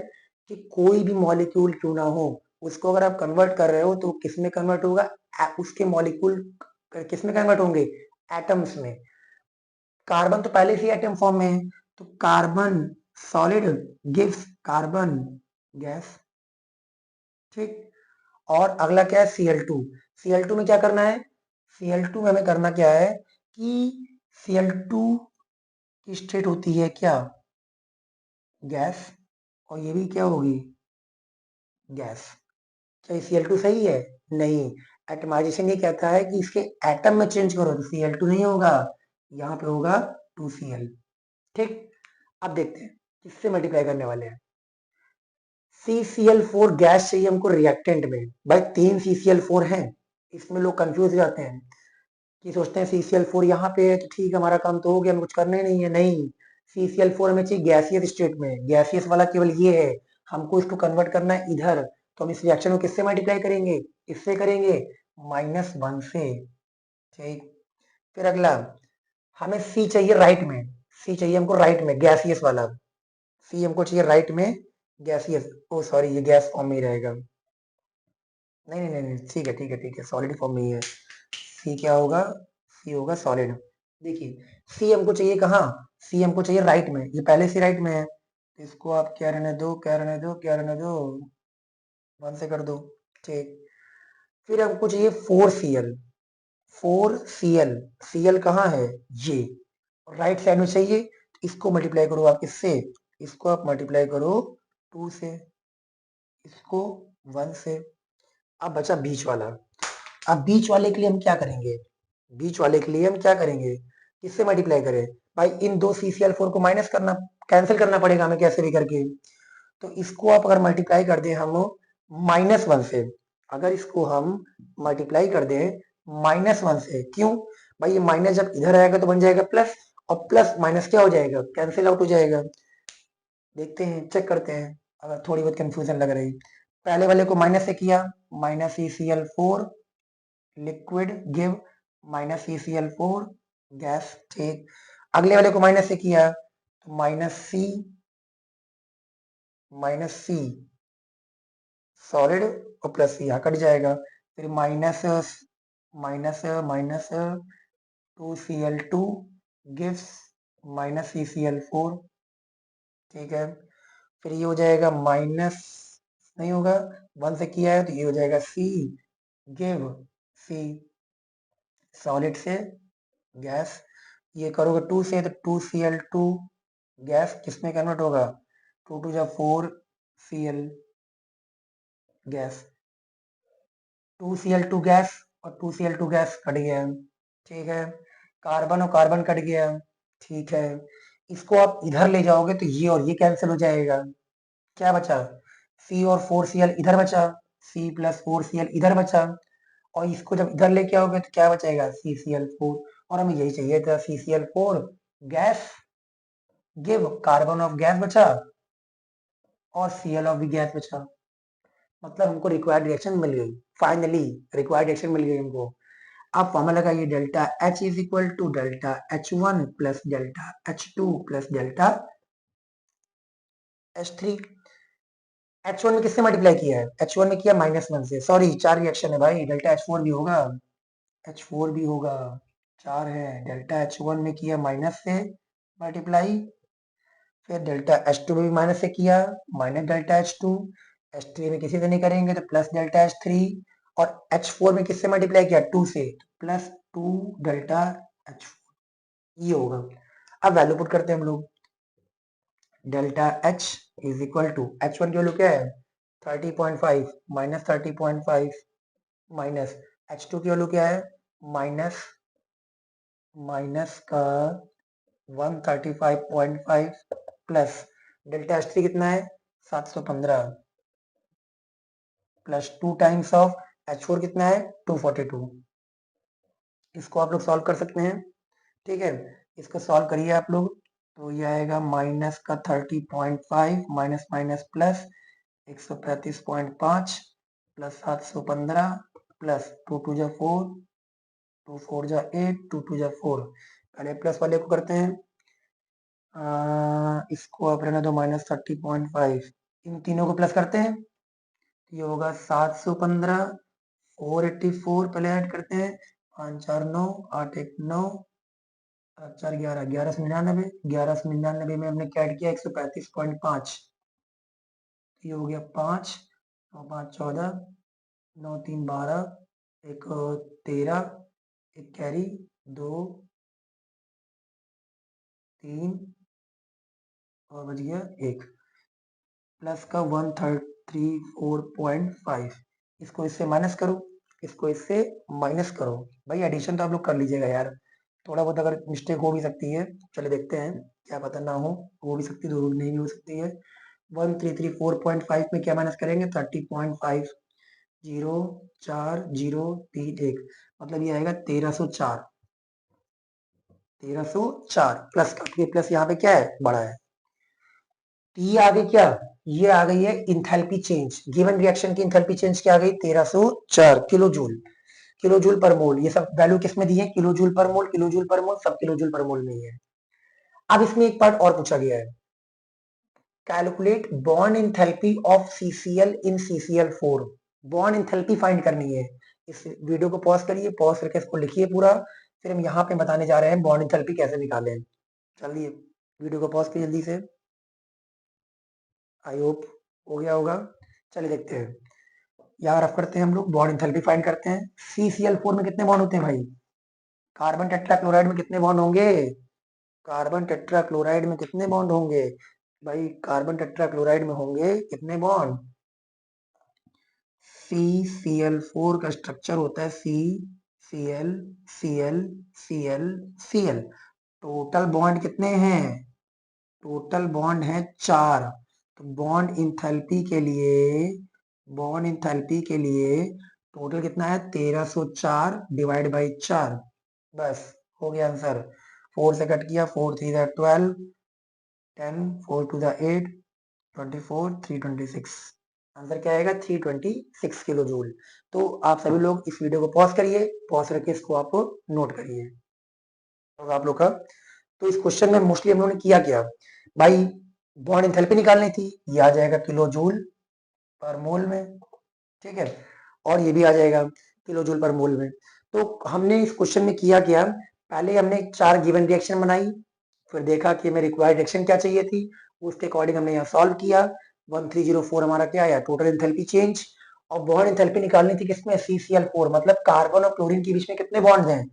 कि कोई भी मॉलिक्यूल क्यों ना हो, उसको अगर आप कन्वर्ट कर रहे हो तो किस में कन्वर्ट होगा, उसके मॉलिक्यूल किस में कन्वर्ट होंगे, एटम्स में। कार्बन तो पहले से एटम फॉर्म में है, तो carbon solid gives carbon gas. ठीक, और अगला क्या है, Cl2। Cl2 में क्या करना है, Cl2 में हमें करना क्या है कि Cl2 की स्टेट होती है क्या, गैस, और ये भी क्या होगी, गैस। क्या Cl2 सही है, नहीं। एटमाइजेशन ये कहता है कि इसके एटम में चेंज करो तो Cl2 नहीं होगा, यहाँ पे होगा 2Cl। ठीक, अब देखते हैं किससे मल्टीप्लाई करने वाले हैं। CCl4 गैस चाहिए हमको रिएक्टेंट में। भाई 3 CCl4 हैं, इसमें लोग कंफ्यूज हो जाते हैं कि सोचते हैं CCl4 यहाँ पे है तो ठीक है, हमारा काम तो हो गया, हमें कुछ करना ही नहीं है। नहीं, CCl4 हमें चाहिए गैसियस स्टेट में, गैसियस वाला केवल ये है, हमको इसको कन्वर्ट करना है इधर। तो हम इस रिएक्शन को किससे मल्टीप्लाई करेंगे, इससे करेंगे, -1 से। ठीक, फिर अगला हमें C चाहिए राइट में, C चाहिए हमको राइट में, गैसियस वाला। C हमको चाहिए राइट में, गैसियस। ओ सॉरी, ये गैस फॉर्म में ही रहेगा। नहीं नहीं नहीं, ठीक है ठीक है ठीक है, सॉलिड फॉर्म में ही है। सी क्या होगा, सी होगा सॉलिड। देखिए सी हमको चाहिए कहाँ, सी हमको चाहिए राइट में, ये पहले से राइट में है, तो इसको आप क्या रहने दो, क्या रहने दो, क्या रहने दो, 1 से कर दो। ठीक, फिर हमको चाहिए 4Cl, 4Cl, Cl कहाँ है, ये राइट साइड में चाहिए। इसको मल्टीप्लाई करो आप किससे, इसको आप मल्टीप्लाई करो 2 से, इसको 1 से। अब बचा बीच वाला। अब बीच वाले के लिए हम क्या करेंगे, बीच वाले के लिए हम क्या करेंगे, किससे मल्टीप्लाई करें, भाई इन दो CCl4 को माइनस करना, कैंसिल करना पड़ेगा हमें कैसे भी करके। तो इसको आप अगर मल्टीप्लाई कर दें हम -1 से, अगर इसको हम मल्टीप्लाई कर दें -1 से, क्यों भाई, ये माइनस जब इधर आएगा तो बन जाएगा प्लस, और प्लस माइनस क्या हो जाएगा, कैंसिल आउट हो जाएगा। देखते हैं, चेक करते हैं अगर थोड़ी बहुत कंफ्यूजन लग रही। पहले वाले को माइनस से किया, -CCl4 liquid give -CCl4 gas. ठीक, अगले वाले को माइनस से किया तो -C सॉलिड, और प्लस C यहाँ कट जाएगा, फिर minus minus minus 2Cl2 gives -CCl4। ठीक है, फिर ये हो जाएगा माइनस, नहीं होगा, 1 से किया है तो ये हो जाएगा C गिव C सॉलिड से गैस। ये करोगे 2 से तो 2Cl2 गैस किसमें कन्वर्ट होगा, 2 2 जा 4Cl गैस, 2Cl2 गैस, और 2Cl2 गैस कट गया। ठीक है, कार्बन और कार्बन कट गया। ठीक है, इसको आप इधर ले जाओगे तो ये और ये कैंसिल हो जाएगा, क्या बचा, C और 4Cl इधर बचा, C प्लस 4Cl इधर बचा, और इसको जब इधर लेके आओगे तो क्या बचेगा, CCl4। और हमें यही चाहिए था, CCl4 gas give carbon of gas बचा, और Cl ऑफ भी गैस बचा। मतलब हमको रिक्वायर्ड रिएक्शन मिल गई, फाइनली रिक्वायर्ड रिएक्शन मिल गई हमको। आप फॉर्मूला लगाइए delta H is equal to delta H1 plus delta H2 plus delta H3। H1 में किससे मल्टीप्लाई किया है? H1 में किया -1 से, सॉरी 4 रिएक्शन है भाई, डेल्टा H4 भी होगा, H4 भी होगा, 4 है। डेल्टा H1 में किया माइनस से मल्टीप्लाई, फिर डेल्टा H2 में भी माइनस से किया, माइनस डेल्टा H2, H3 में किसी से नहीं करेंगे तो प्लस डेल्टा H3, और H4 में किससे मल्टीप्लाई किया? 2 से, प्लस 2 डेल्टा H4, ये होगा। अब वैल्यू पुट करते हैं हम लोग, delta H is equal to H1 की वैल्यू क्या है? 30.5 माइनस 30.5 माइनस H2 की वैल्यू क्या है? माइनस माइनस का 135.5 प्लस डेल्टा H3 कितना है? 715 प्लस 2 टाइम्स ऑफ H4 कितना है? 242। इसको आप लोग सॉल्व कर सकते हैं, ठीक है। इसको सॉल्व करिए आप लोग, तो ये आएगा माइनस का 30.5 minus minus plus 135.5 plus 715 plus 2 2 जा 4, 2 4 जा 8, 2 2 जा 4। पहले प्लस वाले को करते हैं, इसको आप रहने दो -30.5, इन तीनों को प्लस करते हैं, ये होगा 715, 484 पहले ऐड करते हैं, 5 4 9, 8 1 9, 8 4 11, 1199, 1199 में हमने क्या ऐड किया? 135.5, ये हो गया 5, 9 5 14, 9 3 12, एक 13, एक कैरी 2 3 और बच गया 1, प्लस का 1334.5। इसको इससे माइनस करो, इसको इससे माइनस करो। भाई एडिशन तो आप लोग कर लीजिएगा यार, थोड़ा बहुत अगर मिस्टेक हो भी सकती है, चले देखते हैं, क्या पता ना हो भी सकती है, जरूर नहीं भी हो सकती है। 1334.5 में क्या माइनस करेंगे? 30.5, 0 4 0 3 1, मतलब ये आएगा 1304, 1304 प्लस का, ये प्लस यहाँ पे क्या है? बड़ा है। ये आ गई क्या? ये आ गई है इंथैल्पी चेंज, गिवन रिएक्शन की इंथैल्पी चेंज क्या आ गई? 1304 किलो जूल, किलो जूल पर मोल। ये सब वैल्यू किस में दी है? किलो जूल पर मोल, किलो जूल पर मोल, सब किलो जूल पर मोल में ही है। अब इसमें एक पार्ट और पूछा गया है, calculate bond enthalpy of CCl in CCl4। Bond enthalpy find करनी है। इस वीडियो को पॉज करिए, पॉज करके इसको लिखिए पूरा, फिर हम यहाँ पे बताने जा रहे हैं बॉन्ड इंथैल्पी कैसे निकालें। चलिए वीडियो को पॉज करिए जल्दी से, आई होप हो गया होगा। चलिए देखते हैं, यहाँ रफ करते हैं हम लोग, बॉन्ड इंथैल्पी फाइंड करते हैं। CCl4 में कितने बॉन्ड होते हैं भाई? कार्बन टेट्राक्लोराइड में कितने बॉन्ड होंगे? कार्बन टेट्राक्लोराइड में कितने बॉन्ड होंगे भाई? कार्बन टेट्राक्लोराइड में होंगे कितने बॉन्ड? CCl4 का स्ट्रक्चर होता है CCl Cl Cl Cl। Total bond कितने हैं? टोटल बॉन्ड है 4। तो बॉन्ड इंथैल्पी के लिए, बॉन्ड इंथैल्पी के लिए टोटल कितना है? 1304 डिवाइड बाई 4, बस हो गया आंसर। 4 से कट किया, 4 3 12, 10 4 2 8, 24 326, आंसर क्या आएगा? 326 किलो जूल। तो आप सभी लोग इस वीडियो को पॉज करिए, पॉज करके इसको आप नोट करिए, तो आप लोग का। तो इस क्वेश्चन में मोस्टली हम लोगों ने किया क्या भाई? बॉन्ड एंथैल्पी निकालनी थी, ये आ जाएगा किलो जूल पर मोल में, ठीक है, और ये भी आ जाएगा किलो जूल पर मोल में। तो हमने इस क्वेश्चन में किया क्या? पहले हमने 4 गिवन रिएक्शन बनाई, फिर देखा कि हमें रिक्वायर्ड रिएक्शन क्या चाहिए थी, उसके अकॉर्डिंग हमने यहाँ सॉल्व किया। 1304 हमारा क्या आया? Total enthalpy change. और बॉन्ड एंथैल्पी निकालनी थी किसमें? CCl4, मतलब कार्बन और क्लोरीन के बीच में कितने बॉन्ड हैं?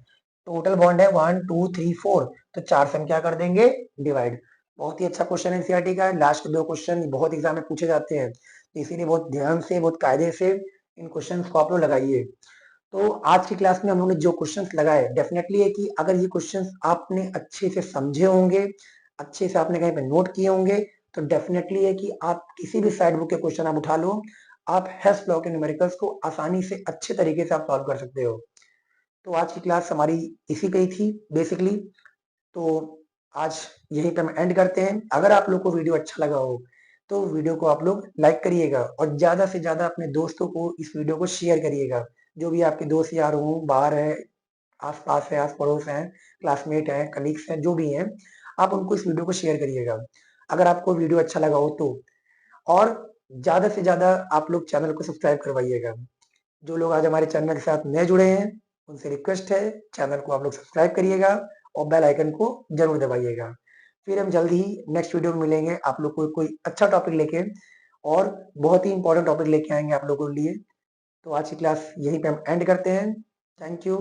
टोटल बॉन्ड है 1 2 3 4, तो 4 से हम क्या कर देंगे? डिवाइड। बहुत ही अच्छा क्वेश्चन है एनसीईआरटी का, लास्ट के 2 क्वेश्चन बहुत एग्जाम में पूछे जाते हैं, इसीलिए बहुत ध्यान से, बहुत कायदे से इन क्वेश्चन को आप लोग लगाइए। तो आज की क्लास में हम लोगों ने जो क्वेश्चंस लगाए, डेफिनेटली है कि अगर ये क्वेश्चंस आपने अच्छे से समझे होंगे, अच्छे से आपने कहीं पे नोट किए होंगे, तो डेफिनेटली है कि आप किसी भी साइड बुक के क्वेश्चन आप उठा लो, आप हेस लॉ के न्यूमेरिकल्स को आसानी से अच्छे तरीके से आप सॉल्व कर सकते हो। तो आज की क्लास हमारी इसी पे ही थी बेसिकली। तो आज यहीं पे हम एंड करते हैं। अगर आप लोग को वीडियो अच्छा लगा हो तो वीडियो को आप लोग लाइक करिएगा, और ज्यादा से ज्यादा अपने दोस्तों को इस वीडियो को शेयर करिएगा, जो भी आपके दोस्त यार हों, बाहर है आस-पास हैं, आस-पड़ोस हैं, क्लासमेट हैं, कलीग्स हैं, जो भी हैं, आप उनको इस वीडियो को शेयर करिएगा। अगर आपको वीडियो अच्छा लगा हो तो। और ज़्यादा से ज़्यादा आप लोग चैनल को सब्सक्राइब करवाइएगा। जो लोग आज हमारे चैनल के साथ नए जुड़े हैं, उनसे रिक्वेस्ट है चैनल को आप लोग सब्सक्राइब करिएगा और बेल आइकन को ज़रूर दबाइएगा। फिर हम जल्द ही नेक्स्ट वीडियो में मिलेंगे आप लोग को कोई अच्छा टॉपिक लेके और बहुत ही इम्पोर्टेंट टॉपिक लेके आएँगे आप लोगों के लिए। तो आज की क्लास यहीं पे हम एंड करते हैं। Thank you.